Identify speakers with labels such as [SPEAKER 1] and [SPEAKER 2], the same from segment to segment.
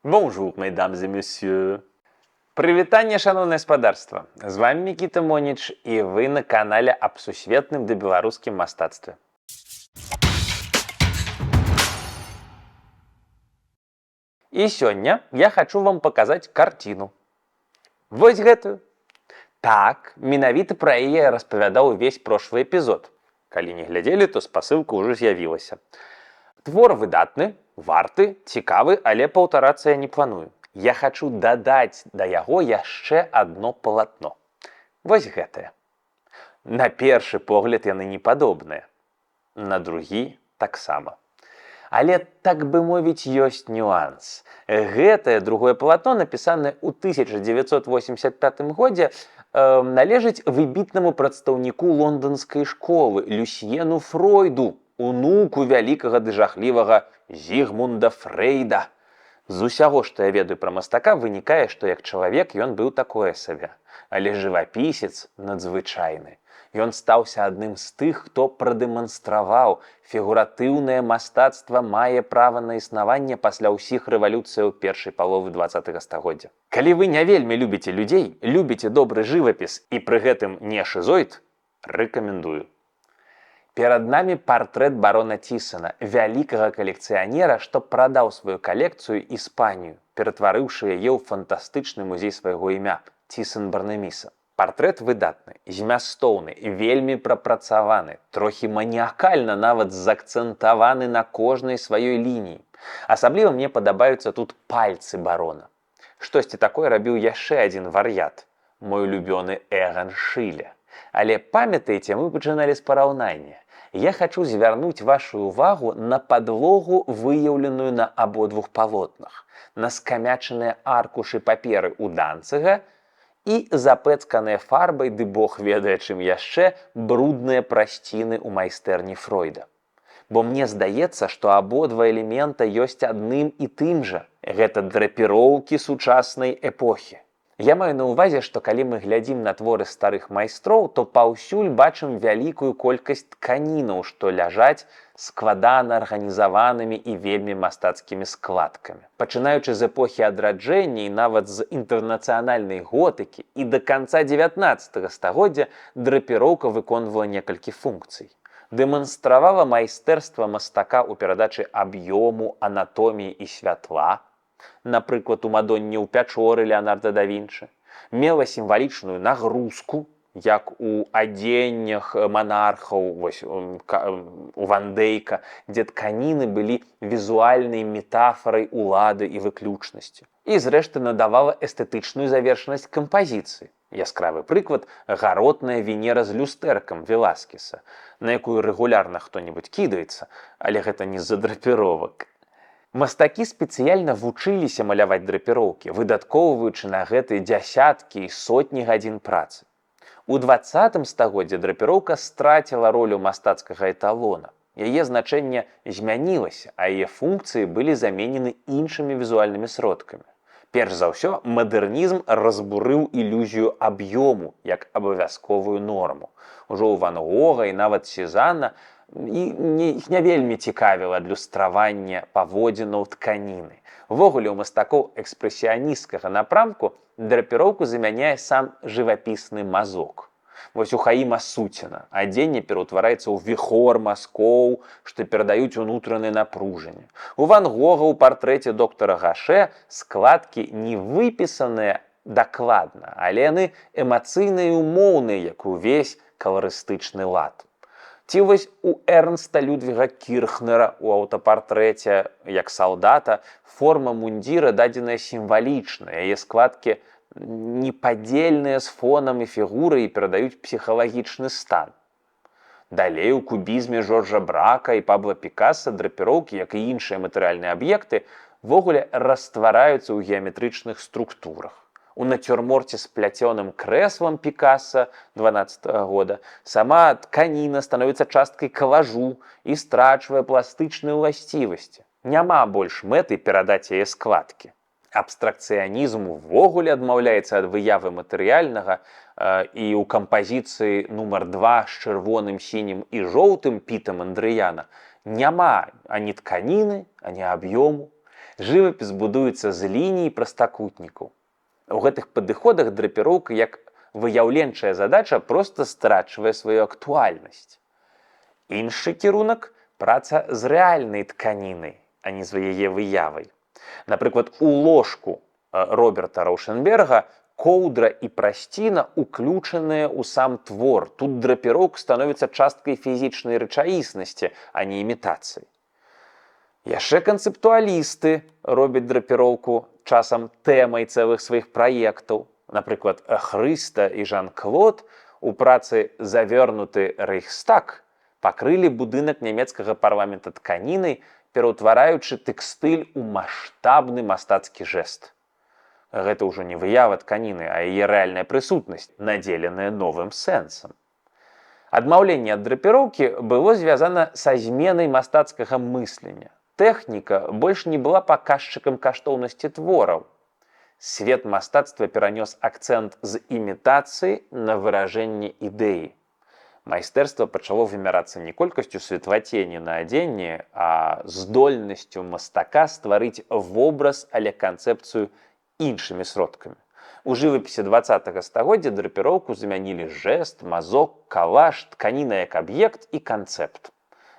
[SPEAKER 1] Bonjour, mesdames et messieurs. Прывітанне, шаноўнае спадарства. З вами Мікіта Моніч, і вы на канале аб сусветным ды беларускім мастацтве. І сёння я хочу вам паказаць карціну. Вось гэтую. Так, менавіта пра яе распавядаў увесь прошлы эпізод. Калі не глядзелі, то спасылка ўжо з'явілася. Твор выдатны, варты, цікавы, але паўтарацца я не планую. Я хочу дадаць да яго яшчэ адно палатно. Вось гэтае. На першы погляд яны не падобныя. На другі таксама. Але, так бы мовіць, ёсць нюанс. Гэтае другое палатно, напісанае ў 1985 годзе, належыць выбітнаму прадстаўніку лонданскай школы Люсьену Фройду, унуку вялікага ды жахлівага Зігмунда Фрейда. З усяго, што я ведаю пра мастака, вынікае, што як чалавек ён быў такое сабе. Але жывапісец надзвычайны. Ён стаўся адным з тых, хто прадэманстраваў, фігуратыўнае мастацтва мае права на існаванне пасля ўсіх рэвалюцыяў першай паловы 20-го стагоддзя. Калі вы не вельмі любіце людзей, любіце добры жывапіс і пры гэтым не шызоід, рэкамендую. Перад намі партрэт барона Тісона, вялікага калекцыянера, што прадаў сваю калекцыю Іспанію, ператварыўшы яе ў фантастычны музей свайго імя – Тісон Барнэміса. Партрэт выдатны, змястоўны, вельмі прапрацаваны, трохі маніякальна нават заакцэнтаваны на кожнай сваёй лініі. Асабліва мне падабаюцца тут пальцы барона. Штосьці такое рабіў яшчэ адзін вар'ят, мой улюбёны Эган Шыле. Але памятаеце, мы пачыналі з параўнання. Я хочу звярнуць вашу увагу на падлогу, выяўленую на абодвух палотнах, на скамячаныя аркушы паперы ў Данцыга і запэцканыя фарбай, ды бог ведае чым яшчэ, брудныя прасціны ў майстэрні Фройда. Бо мне здаецца, што абодва элемента ёсць адным і тым жа. Гэта драпіроўкі сучаснай эпохі. Я маю на ўвазе, што калі мы глядзім на творы старых майстроў, то паўсюль бачым вялікую колькасць тканінаў, што ляжаць складана арганізаванымі і вельмі мастацкімі складкамі. Пачынаючы з эпохі адраджэння і нават з інтэрнацыянальнай готыкі і да канца 19-го стагоддзя драпіроўка выконвала некалькі функцый. Дэманстравала майстэрства мастака ў перадачы аб'ёму, анатоміі і святла, напрыклад, у Мадонне ў пячоры Леанарда да Вінчы, мела сімвалічную нагрузку, як у адзеннях манархаў, вось, у Ван Дейка, дзе тканіны былі візуальнай метафарай улады і выключнасці. І, зрэшты, надавала эстэтычную завершанасць кампазіцыі. Яскравы прыклад – гаротная Венера з люстэркам Веласкеса, на якую рэгулярна хто-небудзь кідаецца, але гэта не з-за драпіровак. Мастакі спецыяльна вучыліся маляваць драпіроўкі, выдаткоўваючы на гэтыя дзясяткі і сотні гадзін працы. У 20-м стагоддзі драпіроўка страціла ролю мастацкага эталона. Яе значэнне змянілася, а яе функцыі былі заменены іншымі візуальнымі сродкамі. Перш за ўсё, мадэрнізм разбурыў ілюзію аб'ёму як абавязковую норму. Ужо ў Ван Гога і нават Сезанна іх не вельмі цікавіла адлюстраванне паводзінаў тканіны. Увогуле, у мастакоў экспрэсіянісцкага напрамку драпіроўку замяняе сам жывапісны мазок. Вось у Хаіма Суціна адзенне пераўтвараецца ў віхор мазкоў, што перадаюць унутранае напружанне. У Ван Гога ў партрэце доктара Гашэ складкі не выпісаныя дакладна, але яны эмацыйныя і умоўныя, як увесь каларыстычны лад. Ці вось у Эрнста Людвіга Кірхнера ў аўтапартрэце як салдата форма мундзіра дадзеная сімвалічна, яе складкі непадзельныя з фонам і фігурай і перадаюць псіхалагічны стан. Далей у кубізме Жоржа Брака і Пабло Пікаса драпіроўкі, як і іншыя матэрыяльныя аб'екты, ввогуле раствараюцца ў геаметрычных структурах. У нацюрморце з пляцёным крэслам Пікаса 12-го года сама тканіна становіцца часткай калажу і страчвае пластычныя ўласцівасці. Няма больш мэты перадаць яе складкі. Абстракцыянізм увогуле адмаўляецца ад выявы матэрыяльнага і ў кампазіцыі нумар 2 з чырвоным, сінім і жоўтым Піта Мандрыяна няма ані тканіны, ані аб'ёму. Жывапіс будуецца з ліній прастакутнікаў. У гэтых падыходах драпіроўка як выяўленчая задача проста страчвае сваю актуальнасць. Іншы кірунак – праца з рэальнай тканінай, а не з яе выявай. Напрыклад, у ложку Роберта Раўшенберга коўдра і прасціна уключаныя ў сам твор. Тут драпіроўка становіцца часткай фізічнай рэчаіснасці, а не імітацыі. Яшчэ канцэптуалісты робяць драпіроўку часам тэмай цэлых сваіх праектаў. Напрыклад, Хрыста і Жан-Клод у працы «Завёрнуты Рэйхстаг» пакрылі будынак нямецкага парламента тканінай, пераўтвараючы тэкстыль у маштабны мастацкі жэст. Гэта ўжо не выява тканіны, а яе рэальная прысутнасць, надзеленая новым сэнсам. Адмаўленне ад драпіроўкі было звязана са зменай мастацкага мыслення. Тэхніка больш не была паказчыкам каштоўнасці твораў. Свет мастацтва перанёс акцэнт з імітацыі на выражэнне ідэі. Майстэрства пачало вымярацца не колькасцю светлацені на адзенні, а здольнасцю мастака стварыць вобраз, але канцэпцыю іншымі сродкамі. У жывапісе 20-го стагоддзя драпіроўку замянілі жэст, мазок, калаж, тканіна як аб'ект і канцэпт.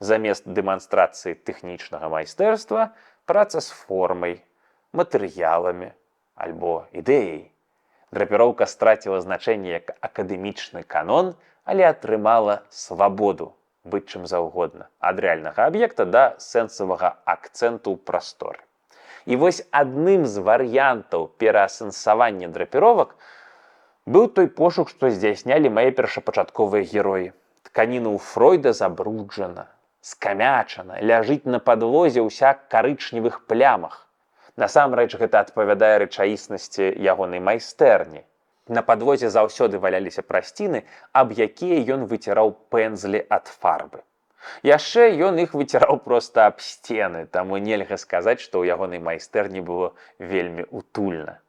[SPEAKER 1] Замест дэманстрацыі тэхнічнага майстэрства праца з формай, матэрыяламі альбо ідэяй. Драпіроўка страціла значэнне як акадэмічны канон, але атрымала свабоду быць чым заўгодна, ад рэальнага аб'екта да сэнсавага акцэнту ў прасторы. І вось адным з варыянтаў пераасэнсавання драпіровак быў той пошук, што здзяйснялі мае першапачатковыя героі. Тканіна ў Фройда забруджана, скамячана, ляжыць на падлозе ўся карычневых плямах. Насамрэч, гэта адпавядае рэчаіснасці ягонай майстэрні. На падлозе заўсёды валяліся прасціны, аб якія ён выціраў пэндзлі ад фарбы. Яшчэ ён іх выціраў проста аб сцены, таму нельга сказаць, што ў ягонай майстэрні было вельмі утульна.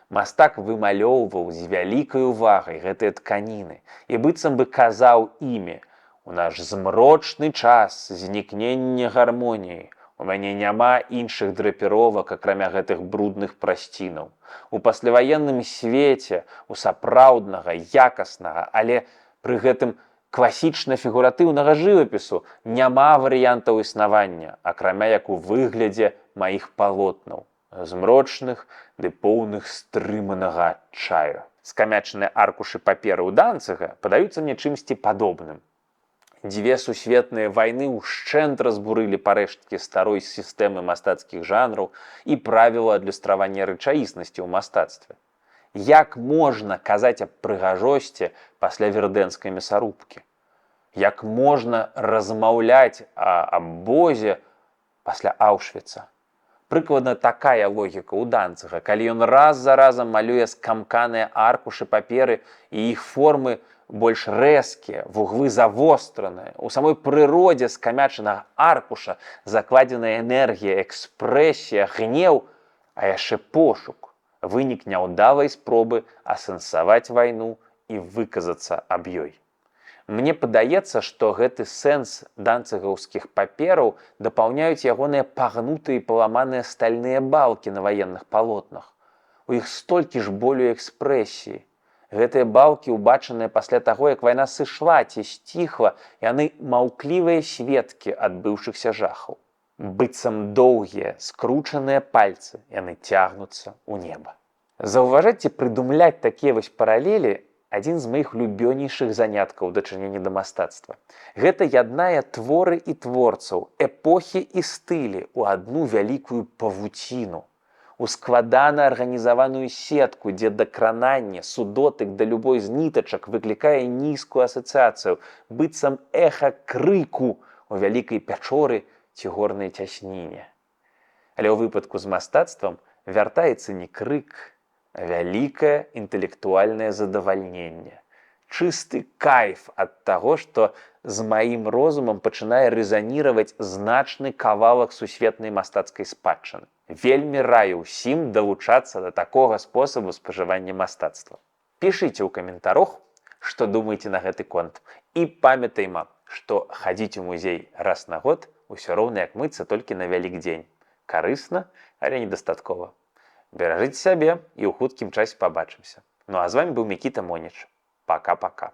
[SPEAKER 1] Мастак вымалёўваў з вялікай увагай гэтыя тканіны і быццам бы казаў імі: «У наш змрочны час знікнення гармоніі у мяне няма іншых драпіровак, акрамя гэтых брудных прасцінаў. У пасляваенным свеце, у сапраўднага, якаснага, але пры гэтым класічна-фігуратыўнага жывапісу няма варыянтаў існавання, акрамя як у выглядзе маіх палотнаў, змрочных ды поўных стрыманага адчаю». Скамячаныя аркушы паперы ў Данцыга падаюцца мне чымсьці падобным. Дзве сусветныя вайны ўшчэнт разбурылі парэшткі старой сістэмы мастацкіх жанраў і правіла адлюстравання рэчаіснасці ў мастацтве. Як можна казаць аб прыгажосці пасля вердэнскай мясарубкі? Як можна размаўляць аб Бозе пасля Аўшвіца? Прыкладна такая логіка ў Данцыга, калі ён раз за разам малюе скамканыя аркушы паперы і іх формы больш рэзкія, вуглы завостраныя. У самой прыродзе скамячанага аркуша закладзеная энергія, экспрэсія, гнеў, а яшчэ пошук, вынік няўдалай спробы асэнсаваць вайну і выказацца аб ёй. Мне падаецца, што гэты сэнс данцыгаўскіх папераў дапаўняюць ягоныя пагнутыя і паламаныя стальныя балкі на ваенных палотнах. У іх столькі ж болю і экспрэсіі. Гэтыя балкі, убачаныя пасля таго, як вайна сышла ці сціхла, яны маўклівыя сведкі адбыўшыхся жахаў. Быццам доўгія, скручаныя пальцы, яны цягнуцца ў неба. Заўважаць ці прыдумляць такія вось паралелі адзін з маіх любёнейшых заняткаў дачынення да мастацтва. Гэта яднае творы і творцаў, эпохі і стылі ў адну вялікую павуціну, у складана арганізаваную сетку, дзе дакрананне, судотык да любой з нітачак выклікае нізкую асацыяцыю, быццам эха крыку у вялікай пячоры ці горнай цясніне. Але ў выпадку з мастацтвам вяртаецца не крык, а вялікае інтэлектуальнае задавальненне. Чысты кайф ад таго, што з маім розумам пачынае рэзаніраваць значны кавалак сусветнай мастацкай спадчыны. Вельмі раю ўсім далучацца да такога спосабу спажывання мастацтва. Пішыце ў каментарах, што думаеце на гэты конт. І памятайма, што хадзіць у музей раз на год усё роўна як мыцца толькі на Вялікдзень. Карысна, але недастаткова. Беражыце сябе і ў хуткім часе пабачымся. Ну а з вами быў Мікіта Моніч. Пока-пока.